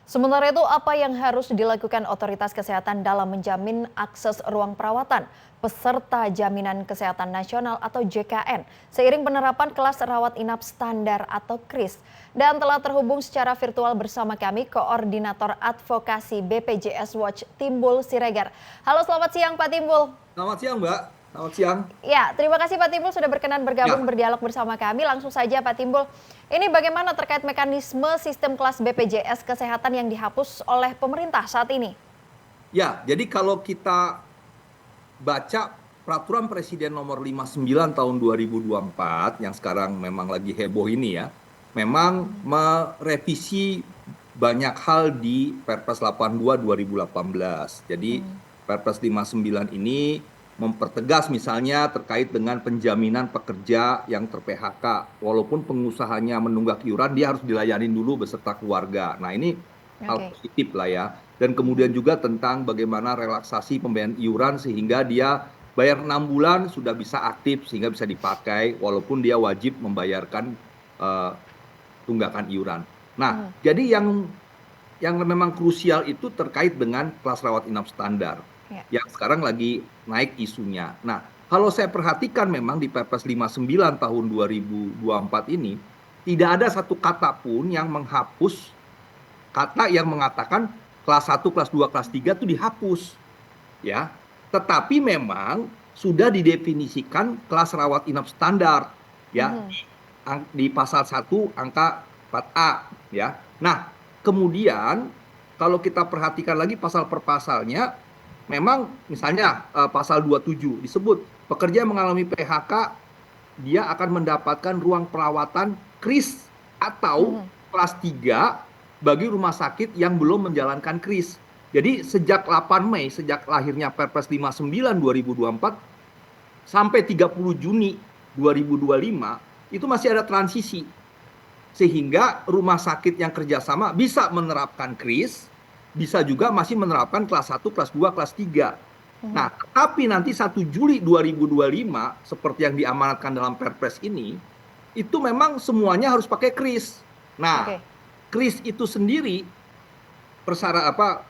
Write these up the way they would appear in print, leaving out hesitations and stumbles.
Sementara itu, apa yang harus dilakukan otoritas kesehatan dalam menjamin akses ruang perawatan peserta Jaminan Kesehatan Nasional atau JKN seiring penerapan kelas rawat inap standar atau KRIS. Dan telah terhubung secara virtual bersama kami Koordinator Advokasi BPJS Watch Timbul Siregar. Halo, selamat siang Pak Timbul. Selamat siang, Mbak. Selamat siang. Ya, terima kasih Pak Timbul sudah berkenan bergabung Ya, berdialog bersama kami. Langsung saja Pak Timbul, ini bagaimana terkait mekanisme sistem kelas BPJS Kesehatan yang dihapus oleh pemerintah saat ini? ya. Jadi kalau kita baca Peraturan Presiden Nomor 59 Tahun 2024 yang sekarang memang lagi heboh ini ya, memang merevisi banyak hal di Perpres 82 2018. Jadi Perpres 59 ini mempertegas misalnya terkait dengan penjaminan pekerja yang ter-PHK. Walaupun pengusahanya menunggak iuran, dia harus dilayani dulu beserta keluarga. Nah, ini hal Oke. positif lah ya. Dan kemudian juga tentang bagaimana relaksasi pembayaran iuran sehingga dia bayar 6 bulan sudah bisa aktif sehingga bisa dipakai walaupun dia wajib membayarkan eh, tunggakan iuran. Nah, jadi yang memang krusial itu terkait dengan kelas rawat inap standar Ya. yang sekarang lagi naik isunya. Nah, kalau saya perhatikan memang di Perpres 59 tahun 2024 ini tidak ada satu kata pun yang menghapus kata yang mengatakan kelas 1, kelas 2, kelas 3 itu dihapus ya. Tetapi memang sudah didefinisikan kelas rawat inap standar ya di pasal 1 angka 4A ya. Nah, kemudian kalau kita perhatikan lagi pasal per pasalnya memang misalnya pasal 27 disebut pekerja yang mengalami PHK dia akan mendapatkan ruang perawatan KRIS atau kelas 3 bagi rumah sakit yang belum menjalankan KRIS. Jadi sejak 8 Mei, sejak lahirnya Perpres 59 2024 sampai 30 Juni 2025 itu masih ada transisi. Sehingga rumah sakit yang kerjasama bisa menerapkan KRIS, bisa juga masih menerapkan kelas 1, kelas 2, kelas 3. Nah, tapi nanti 1 Juli 2025, seperti yang diamanatkan dalam Perpres ini, itu memang semuanya harus pakai KRIS. Nah, Oke. KRIS itu sendiri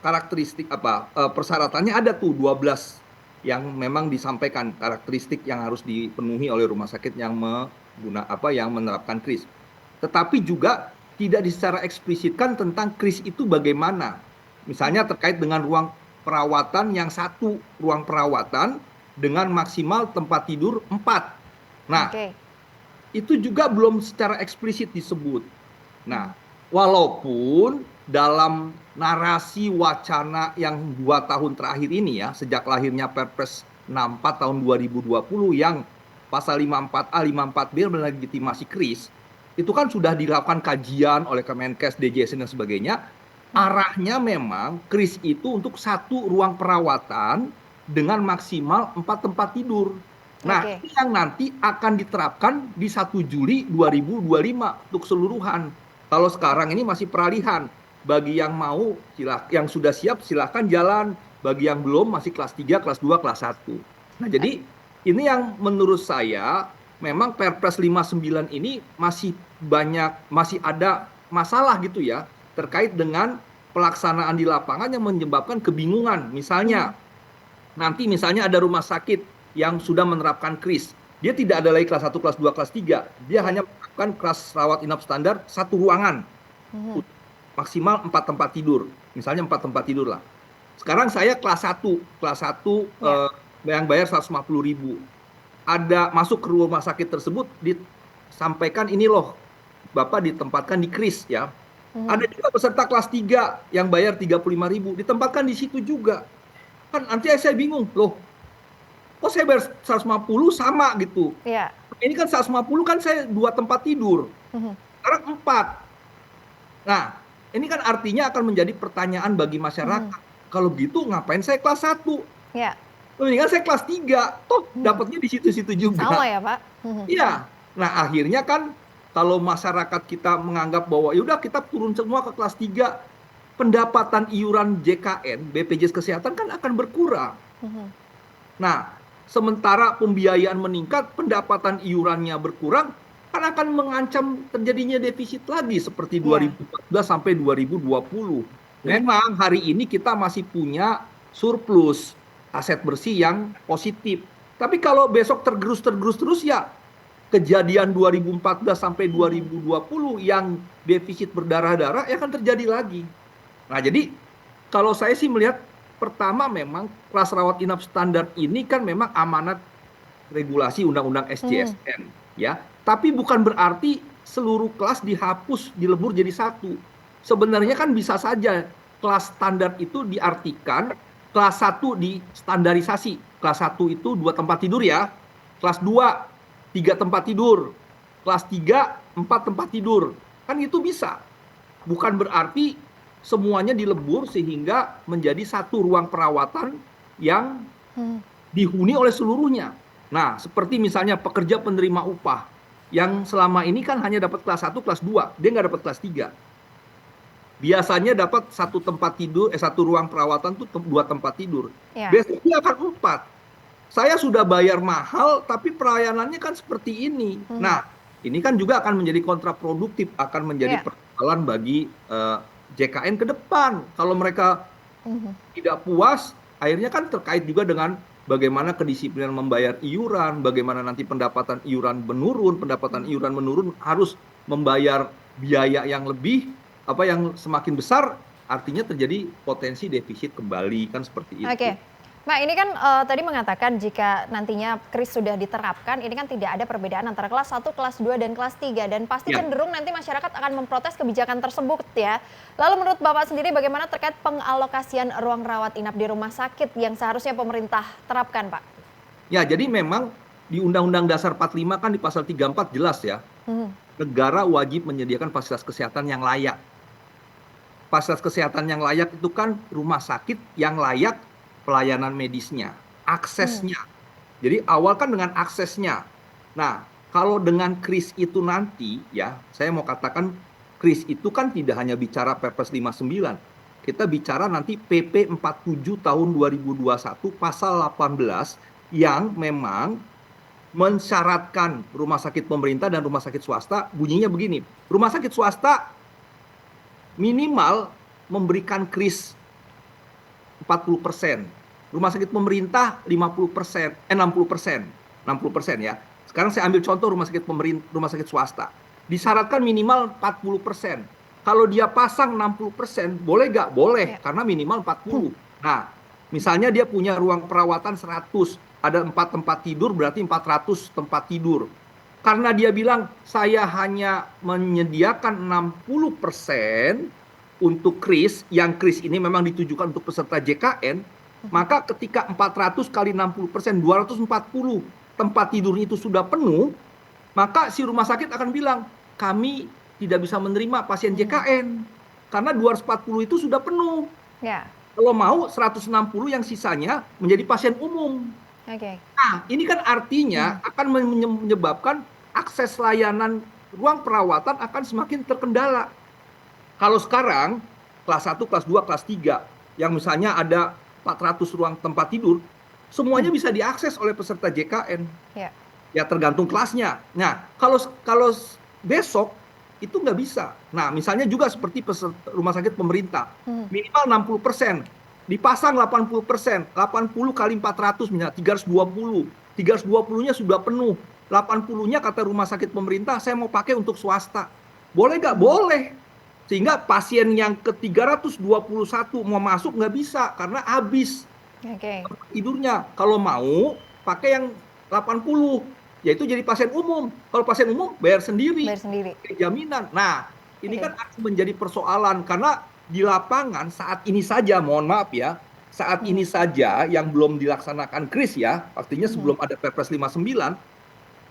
karakteristik persyaratannya ada tuh 12 yang memang disampaikan karakteristik yang harus dipenuhi oleh rumah sakit yang menerapkan KRIS. Tetapi juga tidak secara eksplisitkan tentang KRIS itu bagaimana. Misalnya terkait dengan ruang perawatan yang satu ruang perawatan dengan maksimal tempat tidur 4. Nah, Oke. itu juga belum secara eksplisit disebut. Nah, walaupun dalam narasi wacana yang 2 tahun terakhir ini ya, sejak lahirnya Perpres 64 tahun 2020 yang pasal 54A, 54B melegitimasi KRIS, itu kan sudah dilakukan kajian oleh Kemenkes, DJSN dan sebagainya. Arahnya memang KRIS itu untuk satu ruang perawatan dengan maksimal 4 tempat tidur. Nah, Oke. ini yang nanti akan diterapkan di 1 Juli 2025 untuk keseluruhan. Kalau sekarang ini masih peralihan. Bagi yang mau, yang sudah siap silahkan jalan. Bagi yang belum masih kelas 3, kelas 2, kelas 1. Nah, jadi ini yang menurut saya memang Perpres 59 ini masih ada masalah gitu ya terkait dengan pelaksanaan di lapangan yang menyebabkan kebingungan. Misalnya nanti misalnya ada rumah sakit yang sudah menerapkan KRIS. Dia tidak ada lagi kelas 1, kelas 2, kelas 3. Dia hanya menerapkan kelas rawat inap standar satu ruangan. Maksimal 4 tempat tidur. Misalnya 4 tempat tidur lah. Sekarang saya kelas 1. Kelas 1 yang bayar 150.000. Ada masuk ke rumah sakit tersebut disampaikan ini loh, Bapak ditempatkan di KRIS ya. Ada juga peserta kelas 3 yang bayar 35.000 ditempatkan di situ juga. Kan nanti saya bingung, loh kok saya bayar 150 sama gitu. Iya. Ini kan 150 kan saya 2 tempat tidur. Sekarang 4. Nah, ini kan artinya akan menjadi pertanyaan bagi masyarakat. Kalau gitu ngapain saya kelas 1? Ya. Mendingan saya kelas 3. Toh dapatnya di situ-situ juga. Sama ya, Pak? Iya. Nah, akhirnya kan kalau masyarakat kita menganggap bahwa yaudah kita turun semua ke kelas 3, pendapatan iuran JKN, BPJS Kesehatan kan akan berkurang. Nah, sementara pembiayaan meningkat, pendapatan iurannya berkurang, kan akan mengancam terjadinya defisit lagi seperti 2014 sampai 2020. memang hari ini kita masih punya surplus aset bersih yang positif. Tapi kalau besok tergerus terus ya kejadian 2014 sampai 2020 yang defisit berdarah-darah ya akan terjadi lagi. Nah, jadi kalau saya sih melihat pertama memang kelas rawat inap standar ini kan memang amanat regulasi Undang-Undang SJSN ya. Tapi bukan berarti seluruh kelas dihapus, dilebur jadi satu. Sebenarnya kan bisa saja kelas standar itu diartikan kelas 1 di standarisasi. Kelas 1 itu 2 tempat tidur ya. Kelas 2 3 tempat tidur. Kelas 3 4 tempat tidur. Kan itu bisa. Bukan berarti semuanya dilebur sehingga menjadi satu ruang perawatan yang dihuni oleh seluruhnya. Nah, seperti misalnya pekerja penerima upah yang selama ini kan hanya dapat kelas 1, kelas 2, dia nggak dapat kelas 3. Biasanya dapat satu ruang perawatan tuh 2 tempat tidur. Ya. Besoknya akan 4. Saya sudah bayar mahal tapi pelayanannya kan seperti ini. Nah, ini kan juga akan menjadi kontraproduktif, akan menjadi persoalan bagi JKN ke depan. Kalau mereka tidak puas, akhirnya kan terkait juga dengan bagaimana kedisiplinan membayar iuran, bagaimana nanti pendapatan iuran menurun, harus membayar biaya yang lebih, yang semakin besar, artinya terjadi potensi defisit kembali, kan seperti itu. Oke. Mbak, ini kan tadi mengatakan jika nantinya KRIS sudah diterapkan, ini kan tidak ada perbedaan antara kelas 1, kelas 2, dan kelas 3. Dan pasti cenderung nanti masyarakat akan memprotes kebijakan tersebut ya. Lalu menurut Bapak sendiri bagaimana terkait pengalokasian ruang rawat inap di rumah sakit yang seharusnya pemerintah terapkan, Pak? Ya, jadi memang di Undang-Undang Dasar 45 kan di pasal 34 jelas ya, negara wajib menyediakan fasilitas kesehatan yang layak. Fasilitas kesehatan yang layak itu kan rumah sakit yang layak pelayanan medisnya, aksesnya. Jadi awal kan dengan aksesnya. Nah, kalau dengan KRIS itu nanti ya, saya mau katakan KRIS itu kan tidak hanya bicara Perpres 59. Kita bicara nanti PP 47 tahun 2021 pasal 18 yang memang mensyaratkan rumah sakit pemerintah dan rumah sakit swasta, bunyinya begini. Rumah sakit swasta minimal memberikan KRIS 40%. Rumah sakit pemerintah 50%, 60%. 60% ya. Sekarang saya ambil contoh rumah sakit pemerintah, rumah sakit swasta. Disyaratkan minimal 40%. Kalau dia pasang 60%, boleh nggak? Boleh, karena minimal 40. Nah, misalnya dia punya ruang perawatan 100, ada 4 tempat tidur, berarti 400 tempat tidur. Karena dia bilang, saya hanya menyediakan 60% untuk KRIS, yang KRIS ini memang ditujukan untuk peserta JKN, maka ketika 400 kali 60%, 240 tempat tidur itu sudah penuh, maka si rumah sakit akan bilang, kami tidak bisa menerima pasien JKN, karena 240 itu sudah penuh. Ya. Kalau mau 160 yang sisanya menjadi pasien umum. Nah, ini kan artinya akan menyebabkan akses layanan ruang perawatan akan semakin terkendala. Kalau sekarang kelas 1, kelas 2, kelas 3 yang misalnya ada 400 ruang tempat tidur, semuanya bisa diakses oleh peserta JKN. Ya tergantung kelasnya. Nah, kalau besok itu nggak bisa. Nah, misalnya juga seperti rumah sakit pemerintah, minimal 60%, dipasang 80%, 80 kali 400 misalnya 320. 320-nya sudah penuh. 80-nya kata rumah sakit pemerintah, saya mau pakai untuk swasta. Boleh nggak? Boleh. Sehingga pasien yang ke 321 mau masuk nggak bisa karena habis tidurnya. Kalau mau pakai yang 80, yaitu jadi pasien umum. Kalau pasien umum bayar sendiri. Jaminan. Nah, ini kan akan menjadi persoalan karena di lapangan saat ini saja, mohon maaf ya, saat ini saja yang belum dilaksanakan KRIS ya, artinya sebelum ada Perpres 59,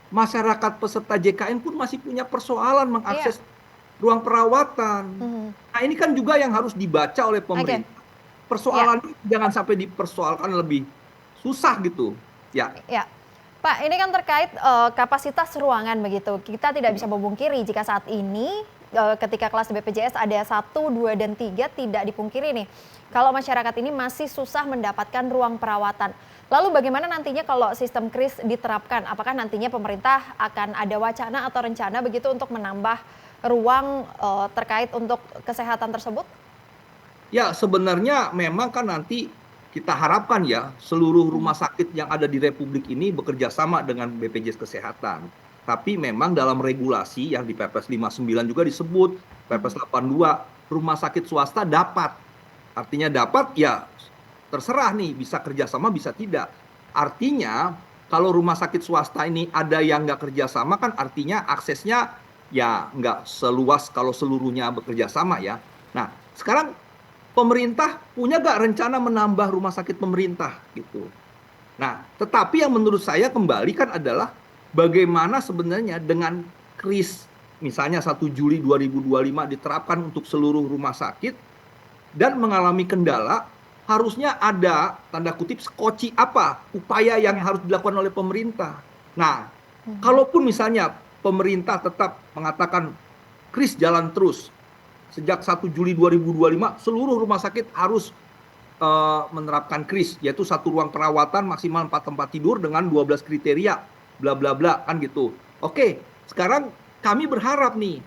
masyarakat peserta JKN pun masih punya persoalan mengakses ruang perawatan. Nah, ini kan juga yang harus dibaca oleh pemerintah. Persoalan ini jangan sampai dipersoalkan lebih susah gitu. Ya. Pak, ini kan terkait kapasitas ruangan begitu. Kita tidak bisa memungkiri jika saat ini ketika kelas BPJS ada 1, 2, dan 3 tidak dipungkiri nih. Kalau masyarakat ini masih susah mendapatkan ruang perawatan. Lalu bagaimana nantinya kalau sistem KRIS diterapkan? Apakah nantinya pemerintah akan ada wacana atau rencana begitu untuk menambah ruang terkait untuk kesehatan tersebut? Ya, sebenarnya memang kan nanti kita harapkan ya seluruh rumah sakit yang ada di Republik ini bekerja sama dengan BPJS Kesehatan. Tapi memang dalam regulasi yang di Perpres 59 juga disebut, Perpres 82, rumah sakit swasta dapat. Artinya dapat ya terserah nih, bisa kerjasama bisa tidak. Artinya kalau rumah sakit swasta ini ada yang nggak kerjasama kan artinya aksesnya ya nggak seluas kalau seluruhnya bekerja sama ya. Nah, sekarang pemerintah punya nggak rencana menambah rumah sakit pemerintah gitu. Nah, tetapi yang menurut saya kembali kan adalah bagaimana sebenarnya dengan kris misalnya 1 Juli 2025 diterapkan untuk seluruh rumah sakit dan mengalami kendala, harusnya ada tanda kutip skoci apa upaya yang Ya. harus dilakukan oleh pemerintah. Nah, Mhm. kalaupun misalnya pemerintah tetap mengatakan kris jalan terus, sejak 1 Juli 2025 seluruh rumah sakit harus menerapkan kris, yaitu satu ruang perawatan maksimal 4 tempat tidur dengan 12 kriteria, bla bla bla, kan gitu. Oke, sekarang kami berharap nih,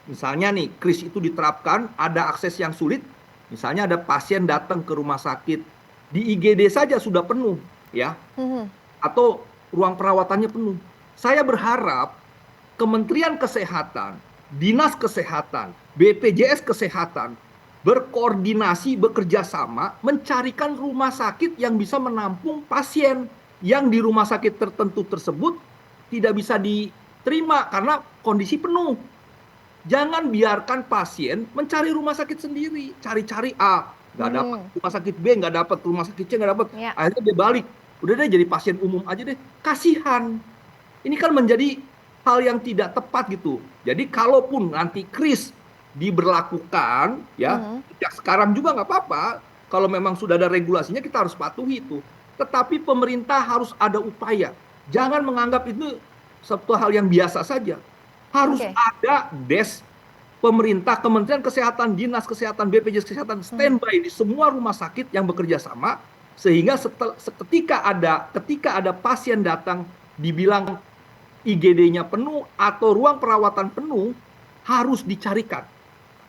misalnya nih, kris itu diterapkan, ada akses yang sulit, misalnya ada pasien datang ke rumah sakit, di IGD saja sudah penuh, ya, Mhm. atau ruang perawatannya penuh. Saya berharap Kementerian Kesehatan, Dinas Kesehatan, BPJS Kesehatan berkoordinasi, bekerja sama, mencarikan rumah sakit yang bisa menampung pasien yang di rumah sakit tertentu tersebut tidak bisa diterima karena kondisi penuh. Jangan biarkan pasien mencari rumah sakit sendiri, cari-cari A, nggak dapat, Mhm. rumah sakit B nggak dapat, rumah sakit C nggak dapat, Ya. akhirnya dia balik. Udah deh jadi pasien umum aja deh, kasihan. Ini kan menjadi hal yang tidak tepat gitu. Jadi kalaupun nanti kris diberlakukan ya, Mhm. sejak sekarang juga nggak apa-apa. Kalau memang sudah ada regulasinya kita harus patuhi itu. Tetapi pemerintah harus ada upaya. Jangan menganggap itu satu hal yang biasa saja. Harus Oke. ada des pemerintah, Kementerian Kesehatan, Dinas Kesehatan, BPJS Kesehatan Mhm. standby di semua rumah sakit yang bekerja sama sehingga ketika ada pasien datang dibilang IGD-nya penuh atau ruang perawatan penuh harus dicarikan.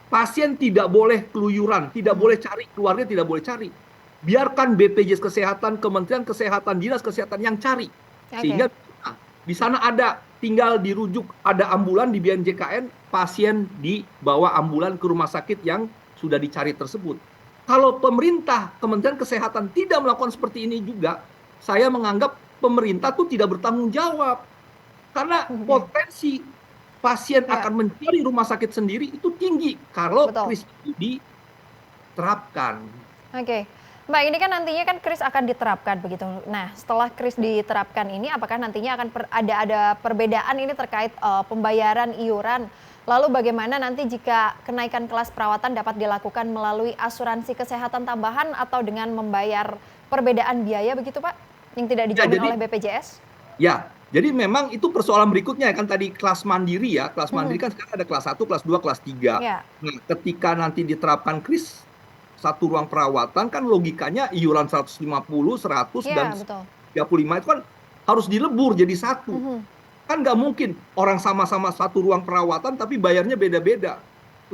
Pasien tidak boleh keluyuran, tidak Mhm. boleh cari, keluarga tidak boleh cari. Biarkan BPJS Kesehatan, Kementerian Kesehatan, Dinas Kesehatan yang cari. Oke. Sehingga di sana ada tinggal dirujuk, ada ambulan di BNJKN, pasien dibawa ambulan ke rumah sakit yang sudah dicari tersebut. Kalau pemerintah, Kementerian Kesehatan tidak melakukan seperti ini juga, saya menganggap pemerintah tuh tidak bertanggung jawab. Karena Oke. potensi pasien Ya, akan mencari rumah sakit sendiri itu tinggi kalau betul. kris itu diterapkan. Oke. Mbak, ini kan nantinya kan kris akan diterapkan begitu. Nah, setelah kris diterapkan ini apakah nantinya akan ada perbedaan ini terkait pembayaran iuran? Lalu bagaimana nanti jika kenaikan kelas perawatan dapat dilakukan melalui asuransi kesehatan tambahan atau dengan membayar perbedaan biaya begitu, Pak? Yang tidak Ya, dijamin oleh BPJS? jadi memang itu persoalan berikutnya kan tadi kelas mandiri ya. Kelas mandiri Mhm. kan sekarang ada kelas 1, kelas 2, kelas 3. Ya. Nah, ketika nanti diterapkan kris satu ruang perawatan kan logikanya iuran 150, 100 dan Ya, betul. 35 itu kan harus dilebur jadi satu. Mhm. Kan nggak mungkin orang sama-sama satu ruang perawatan tapi bayarnya beda-beda.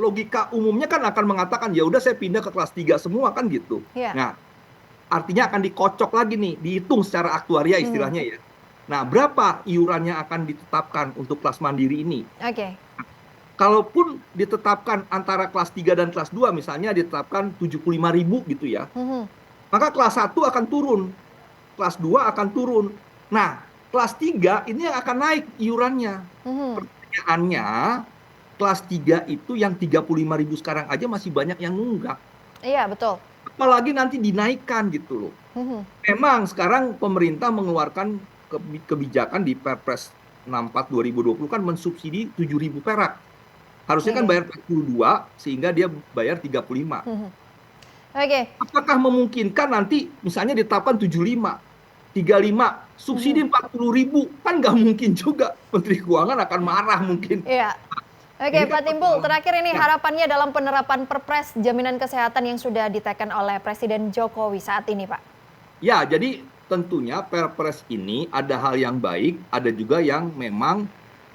Logika umumnya kan akan mengatakan ya udah saya pindah ke kelas 3 semua kan gitu. Ya. Nah, artinya akan dikocok lagi nih, dihitung secara aktuaria Mhm. istilahnya ya. Nah, berapa iuran yang akan ditetapkan untuk kelas mandiri ini? Oke. Kalaupun ditetapkan antara kelas 3 dan kelas 2 misalnya ditetapkan 75.000 gitu ya. Mhm. Maka kelas 1 akan turun, kelas 2 akan turun. Nah, kelas 3 ini yang akan naik iurannya. Mhm. Pertanyaannya, kelas 3 itu yang 35.000 sekarang aja masih banyak yang nunggak. Iya, betul. Apalagi nanti dinaikkan gitu loh. Mhm. Memang sekarang pemerintah mengeluarkan kebijakan di Perpres 64 2020 kan mensubsidi 7.000 perak. Harusnya kan Oke. bayar 42 sehingga dia bayar 35. Mhm. Oke. Apakah memungkinkan nanti misalnya ditetapkan 75, 35, subsidi Mhm. 40.000? Kan nggak mungkin juga. Menteri Keuangan akan marah mungkin. Iya. Oke, Ini kan Pak Timbul, persoalan. terakhir ini Ya, harapannya dalam penerapan Perpres jaminan kesehatan yang sudah diteken oleh Presiden Jokowi saat ini, Pak. ya, jadi tentunya Perpres ini ada hal yang baik, ada juga yang memang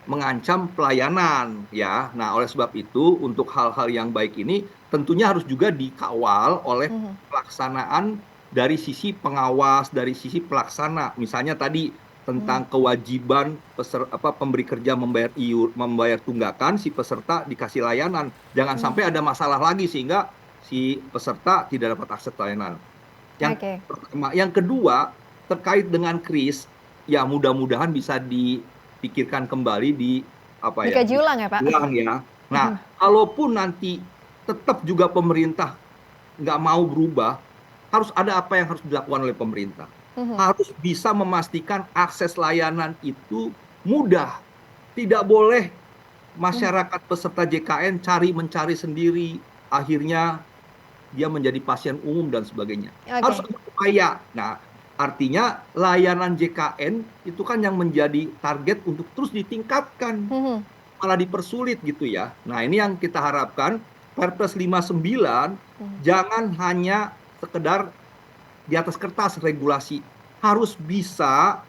mengancam pelayanan ya. Nah, oleh sebab itu untuk hal-hal yang baik ini tentunya harus juga dikawal oleh pelaksanaan dari sisi pengawas, dari sisi pelaksana. Misalnya tadi tentang kewajiban pemberi kerja membayar tunggakan, si peserta dikasih layanan. Jangan sampai ada masalah lagi sehingga si peserta tidak dapat akses layanan. Yang Oke. pertama, yang kedua terkait dengan kris, ya mudah-mudahan bisa dipikirkan kembali Dikaji ulang ya, Pak? diulang ya. Nah, kalaupun nanti tetap juga pemerintah nggak mau berubah, harus ada apa yang harus dilakukan oleh pemerintah. Harus bisa memastikan akses layanan itu mudah. Tidak boleh masyarakat peserta JKN mencari sendiri, akhirnya dia menjadi pasien umum dan sebagainya. Harus Oke. ada upaya. Nah, artinya layanan JKN itu kan yang menjadi target untuk terus ditingkatkan, malah dipersulit gitu ya. Nah, ini yang kita harapkan Perpres 59 jangan hanya sekedar di atas kertas regulasi, harus bisa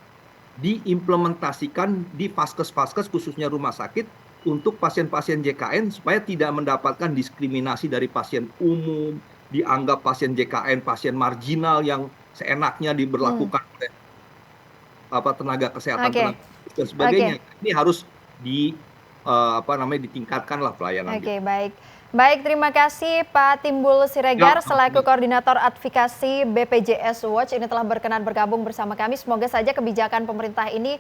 diimplementasikan di vaskes-vaskes khususnya rumah sakit untuk pasien-pasien JKN supaya tidak mendapatkan diskriminasi dari pasien umum, dianggap pasien JKN pasien marginal yang seenaknya diberlakukan oleh tenaga kesehatan Oke. dan Oke. sebagainya. Ini harus ditingkatkanlah pelayanan gitu. Oke, baik. Baik, terima kasih Pak Timbul Ya, Siregar selaku Koordinator Advokasi BPJS Watch ini telah berkenan bergabung bersama kami. Semoga saja kebijakan pemerintah ini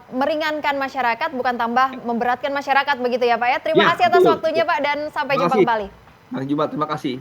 meringankan masyarakat, bukan tambah memberatkan masyarakat begitu ya Pak ya. Terima ya, kasih atas betul. waktunya Pak dan sampai Terima jumpa kasih. kembali. Sampai jumpa, terima kasih.